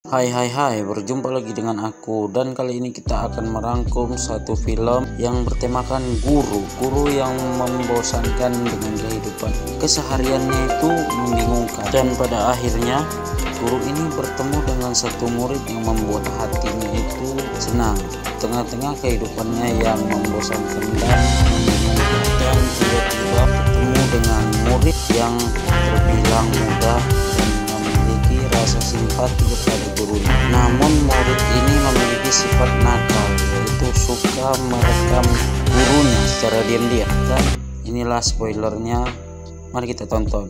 Hai, berjumpa lagi dengan aku, dan kali ini kita akan merangkum satu film yang bertemakan guru yang membosankan dengan kehidupan kesehariannya itu membingungkan, dan pada akhirnya guru ini bertemu dengan satu murid yang membuat hatinya itu senang tengah-tengah kehidupannya yang membosankan dan membingungkan. Dan tiba-tiba bertemu dengan murid yang terbilang mudah dan memiliki rasa simpati kepada gurunya. Namun murid ini memiliki sifat nakal, yaitu suka merekam gurunya secara diam-diam. Dan inilah spoilernya, mari kita tonton.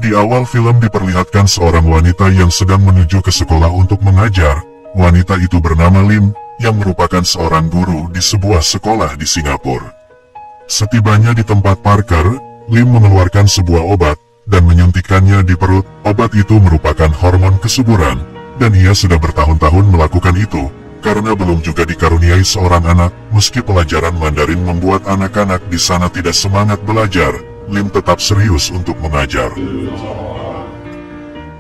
Di awal film diperlihatkan seorang wanita yang sedang menuju ke sekolah untuk mengajar. Wanita itu bernama Lim, yang merupakan seorang guru di sebuah sekolah di Singapura. Setibanya di tempat parkir, Lim mengeluarkan sebuah obat dan menyuntikkannya di perut. Obat itu merupakan hormon kesuburan, dan ia sudah bertahun-tahun melakukan itu karena belum juga dikaruniai seorang anak. Meski pelajaran Mandarin membuat anak-anak di sana tidak semangat belajar, Lim tetap serius untuk mengajar.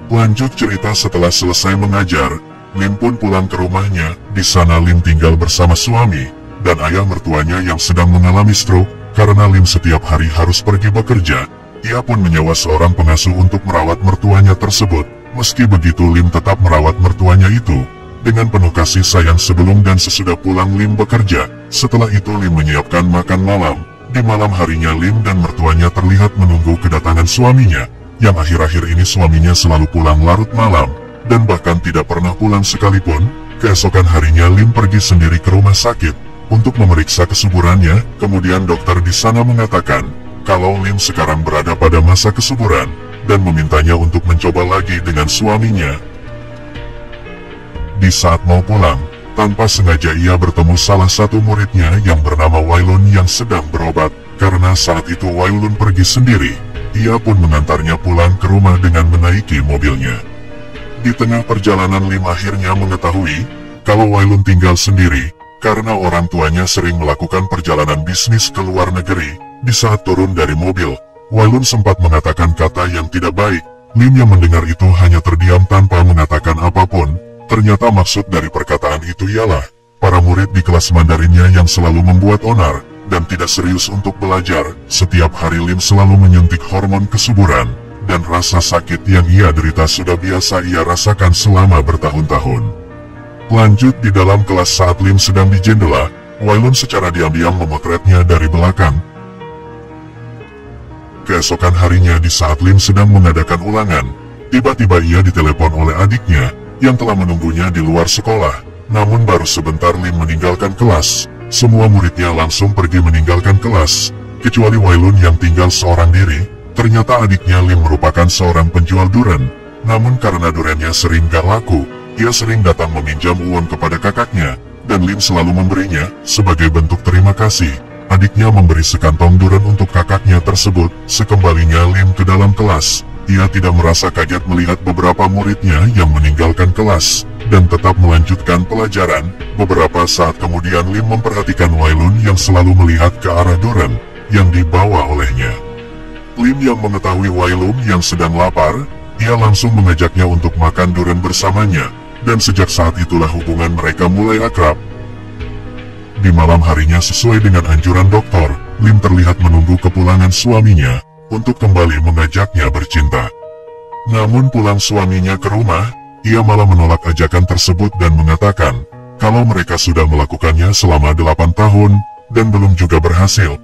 Lanjut cerita, setelah selesai mengajar, Lim pun pulang ke rumahnya. Di sana Lim tinggal bersama suami dan ayah mertuanya yang sedang mengalami stroke. Karena Lim setiap hari harus pergi bekerja, ia pun menyewa seorang pengasuh untuk merawat mertuanya tersebut. Meski begitu, Lim tetap merawat mertuanya itu dengan penuh kasih sayang sebelum dan sesudah pulang Lim bekerja. Setelah itu Lim menyiapkan makan malam. Di malam harinya Lim dan mertuanya terlihat menunggu kedatangan suaminya, yang akhir-akhir ini suaminya selalu pulang larut malam, dan bahkan tidak pernah pulang sekalipun. Keesokan harinya Lim pergi sendiri ke rumah sakit untuk memeriksa kesuburannya. Kemudian dokter di sana mengatakan kalau Lim sekarang berada pada masa kesuburan, dan memintanya untuk mencoba lagi dengan suaminya. Di saat mau pulang, tanpa sengaja ia bertemu salah satu muridnya yang bernama Wailun yang sedang berobat. Karena saat itu Wailun pergi sendiri, ia pun mengantarnya pulang ke rumah dengan menaiki mobilnya. Di tengah perjalanan Lim akhirnya mengetahui kalau Wailun tinggal sendiri karena orang tuanya sering melakukan perjalanan bisnis ke luar negeri. Di saat turun dari mobil, Wailun sempat mengatakan kata yang tidak baik. Lim yang mendengar itu hanya terdiam tanpa mengatakan apapun. Ternyata maksud dari perkataan itu ialah para murid di kelas Mandarinnya yang selalu membuat onar dan tidak serius untuk belajar. Setiap hari Lim selalu menyuntik hormon kesuburan, dan rasa sakit yang ia derita sudah biasa ia rasakan selama bertahun-tahun. Lanjut, di dalam kelas saat Lim sedang di jendela, Wailun secara diam-diam memotretnya dari belakang. Keesokan harinya di saat Lim sedang mengadakan ulangan, tiba-tiba ia ditelepon oleh adiknya yang telah menunggunya di luar sekolah. Namun baru sebentar Lim meninggalkan kelas, semua muridnya langsung pergi meninggalkan kelas, kecuali Wailun yang tinggal seorang diri. Ternyata adiknya Lim merupakan seorang penjual durian, namun karena duriannya sering gak laku, ia sering datang meminjam uang kepada kakaknya, dan Lim selalu memberinya. Sebagai bentuk terima kasih, adiknya memberi sekantong durian untuk kakaknya tersebut. Sekembalinya Lim ke dalam kelas, ia tidak merasa kaget melihat beberapa muridnya yang meninggalkan kelas dan tetap melanjutkan pelajaran. Beberapa saat kemudian Lim memperhatikan Wailun yang selalu melihat ke arah durian yang dibawa olehnya. Lim yang mengetahui Wailun yang sedang lapar, ia langsung mengajaknya untuk makan durian bersamanya, dan sejak saat itulah hubungan mereka mulai akrab. Di malam harinya, sesuai dengan anjuran dokter, Lim terlihat menunggu kepulangan suaminya untuk kembali mengajaknya bercinta. Namun pulang suaminya ke rumah, ia malah menolak ajakan tersebut dan mengatakan kalau mereka sudah melakukannya selama 8 tahun dan belum juga berhasil.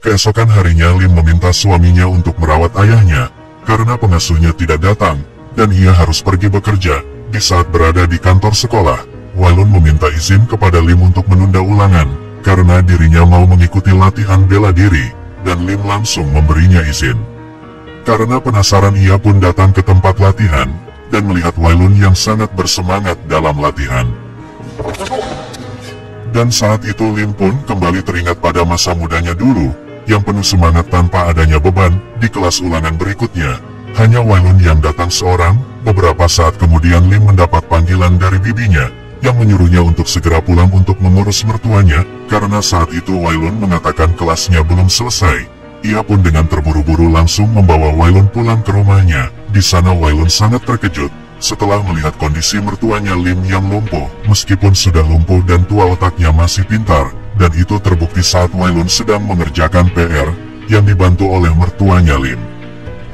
Keesokan harinya Lim meminta suaminya untuk merawat ayahnya karena pengasuhnya tidak datang dan ia harus pergi bekerja. Di saat berada di kantor sekolah, Wailun meminta izin kepada Lim untuk menunda ulangan karena dirinya mau mengikuti latihan bela diri, dan Lim langsung memberinya izin. Karena penasaran, ia pun datang ke tempat latihan dan melihat Wailun yang sangat bersemangat dalam latihan. Dan saat itu Lim pun kembali teringat pada masa mudanya dulu yang penuh semangat tanpa adanya beban. Di kelas ulangan berikutnya, hanya Wailun yang datang seorang. Beberapa saat kemudian Lim mendapat panggilan dari bibinya yang menyuruhnya untuk segera pulang untuk mengurus mertuanya, karena saat itu Wailun mengatakan kelasnya belum selesai. Ia pun dengan terburu-buru langsung membawa Wailun pulang ke rumahnya. Di sana Wailun sangat terkejut setelah melihat kondisi mertuanya Lim yang lumpuh. Meskipun sudah lumpuh dan tua, otaknya masih pintar, dan itu terbukti saat Wailun sedang mengerjakan PR yang dibantu oleh mertuanya Lim.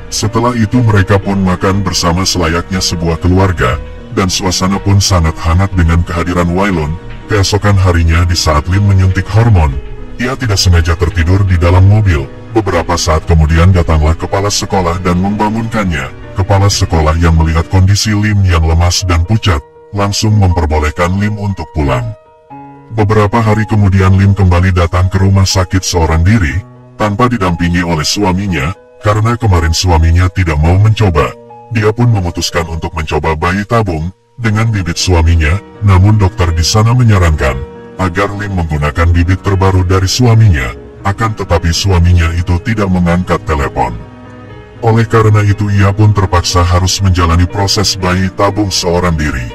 Setelah itu mereka pun makan bersama selayaknya sebuah keluarga, dan suasana pun sangat hangat dengan kehadiran Wailun. Keesokan harinya di saat Lim menyuntik hormon, ia tidak sengaja tertidur di dalam mobil. Beberapa saat kemudian datanglah kepala sekolah dan membangunkannya. Kepala sekolah yang melihat kondisi Lim yang lemas dan pucat, langsung memperbolehkan Lim untuk pulang. Beberapa hari kemudian Lim kembali datang ke rumah sakit seorang diri, tanpa didampingi oleh suaminya, karena kemarin suaminya tidak mau mencoba. Dia pun memutuskan untuk mencoba bayi tabung dengan bibit suaminya, namun dokter di sana menyarankan agar Lim menggunakan bibit terbaru dari suaminya. Akan tetapi suaminya itu tidak mengangkat telepon. Oleh karena itu ia pun terpaksa harus menjalani proses bayi tabung seorang diri.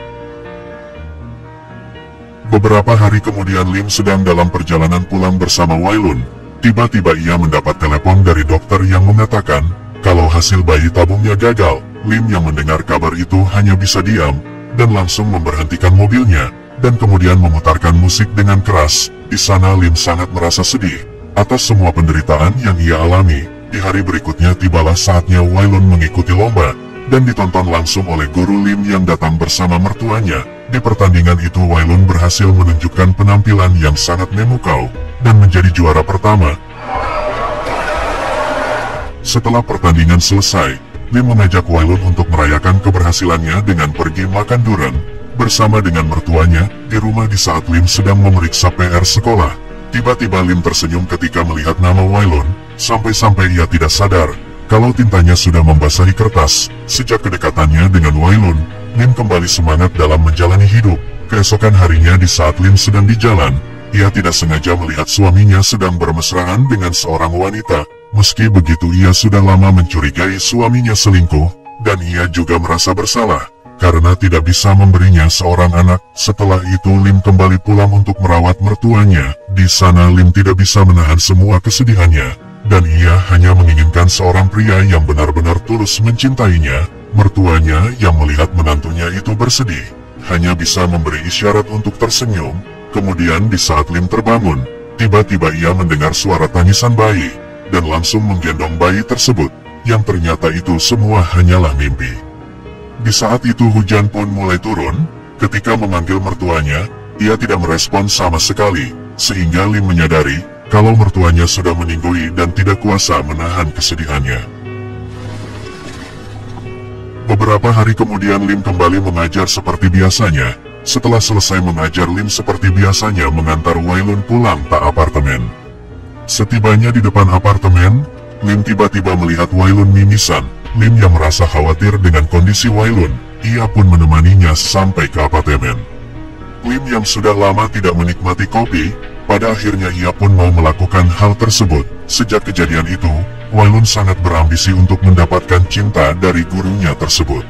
Beberapa hari kemudian Lim sedang dalam perjalanan pulang bersama Wailun. Tiba-tiba ia mendapat telepon dari dokter yang mengatakan kalau hasil bayi tabungnya gagal. Lim yang mendengar kabar itu hanya bisa diam dan langsung memberhentikan mobilnya dan kemudian memutarkan musik dengan keras. Di sana Lim sangat merasa sedih atas semua penderitaan yang ia alami. Di hari berikutnya tibalah saatnya Wailun mengikuti lomba dan ditonton langsung oleh guru Lim yang datang bersama mertuanya. Di pertandingan itu Wailun berhasil menunjukkan penampilan yang sangat memukau dan menjadi juara pertama. Setelah pertandingan selesai, Lim mengajak Wailun untuk merayakan keberhasilannya dengan pergi makan durian bersama dengan mertuanya di rumah. Di saat Lim sedang memeriksa PR sekolah, tiba-tiba Lim tersenyum ketika melihat nama Wailun, sampai-sampai ia tidak sadar kalau tintanya sudah membasahi kertas. Sejak kedekatannya dengan Wailun, Lim kembali semangat dalam menjalani hidup. Keesokan harinya di saat Lim sedang di jalan, ia tidak sengaja melihat suaminya sedang bermesraan dengan seorang wanita. Meski begitu ia sudah lama mencurigai suaminya selingkuh, dan ia juga merasa bersalah karena tidak bisa memberinya seorang anak. Setelah itu Lim kembali pulang untuk merawat mertuanya. Di sana Lim tidak bisa menahan semua kesedihannya, dan ia hanya menginginkan seorang pria yang benar-benar tulus mencintainya. Mertuanya yang melihat menantunya itu bersedih, hanya bisa memberi isyarat untuk tersenyum. Kemudian di saat Lim terbangun, tiba-tiba ia mendengar suara tangisan bayi, dan langsung menggendong bayi tersebut, yang ternyata itu semua hanyalah mimpi. Di saat itu hujan pun mulai turun. Ketika memanggil mertuanya, ia tidak merespon sama sekali, sehingga Lim menyadari kalau mertuanya sudah meninggoy dan tidak kuasa menahan kesedihannya. Beberapa hari kemudian Lim kembali mengajar seperti biasanya. Setelah selesai mengajar, Lim seperti biasanya mengantar Wailun pulang ke apartemen. Setibanya di depan apartemen, Lim tiba-tiba melihat Wailun mimisan. Lim yang merasa khawatir dengan kondisi Wailun, ia pun menemaninya sampai ke apartemen. Lim yang sudah lama tidak menikmati kopi, pada akhirnya ia pun mau melakukan hal tersebut. Sejak kejadian itu, Wailun sangat berambisi untuk mendapatkan cinta dari gurunya tersebut.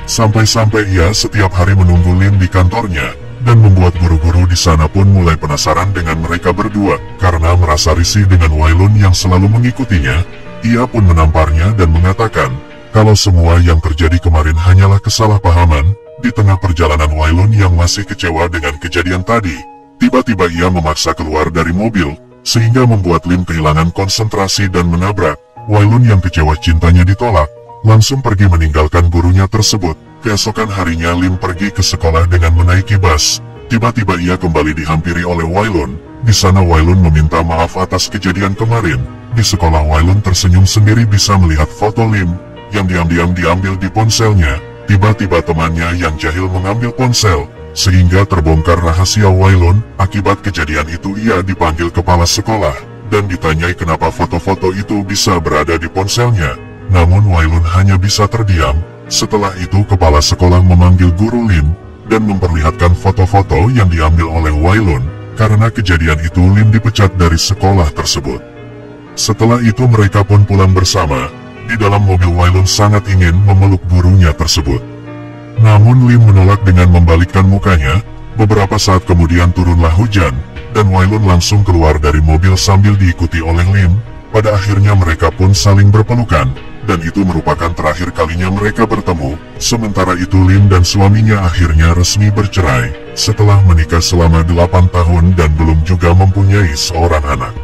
Sampai-sampai ia setiap hari menunggu Lim di kantornya, dan membuat guru-guru di sana pun mulai penasaran dengan mereka berdua. Karena merasa risih dengan Wailun yang selalu mengikutinya, ia pun menamparnya dan mengatakan kalau semua yang terjadi kemarin hanyalah kesalahpahaman. Di tengah perjalanan Wailun yang masih kecewa dengan kejadian tadi, tiba-tiba ia memaksa keluar dari mobil, sehingga membuat Lim kehilangan konsentrasi dan menabrak. Wailun yang kecewa cintanya ditolak, langsung pergi meninggalkan gurunya tersebut. Keesokan harinya Lim pergi ke sekolah dengan menaiki bus. Tiba-tiba ia kembali dihampiri oleh Wailun. Di sana Wailun meminta maaf atas kejadian kemarin. Di sekolah Wailun tersenyum sendiri bisa melihat foto Lim yang diam-diam diambil di ponselnya. Tiba-tiba temannya yang jahil mengambil ponsel, sehingga terbongkar rahasia Wailun. Akibat kejadian itu ia dipanggil kepala sekolah dan ditanyai kenapa foto-foto itu bisa berada di ponselnya. Namun Wailun hanya bisa terdiam. Setelah itu kepala sekolah memanggil guru Lim dan memperlihatkan foto-foto yang diambil oleh Wailun. Karena kejadian itu Lim dipecat dari sekolah tersebut. Setelah itu mereka pun pulang bersama. Di dalam mobil Wailun sangat ingin memeluk gurunya tersebut. Namun Lim menolak dengan membalikkan mukanya. Beberapa saat kemudian turunlah hujan, dan Wailun langsung keluar dari mobil sambil diikuti oleh Lim. Pada akhirnya mereka pun saling berpelukan, dan itu merupakan terakhir kalinya mereka bertemu. Sementara itu Lim dan suaminya akhirnya resmi bercerai, setelah menikah selama 8 tahun dan belum juga mempunyai seorang anak.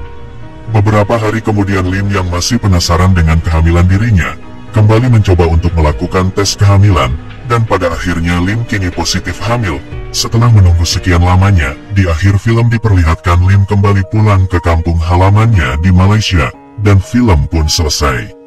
Beberapa hari kemudian Lim yang masih penasaran dengan kehamilan dirinya, kembali mencoba untuk melakukan tes kehamilan, dan pada akhirnya Lim kini positif hamil. Setelah menunggu sekian lamanya, di akhir film diperlihatkan Lim kembali pulang ke kampung halamannya di Malaysia, dan film pun selesai.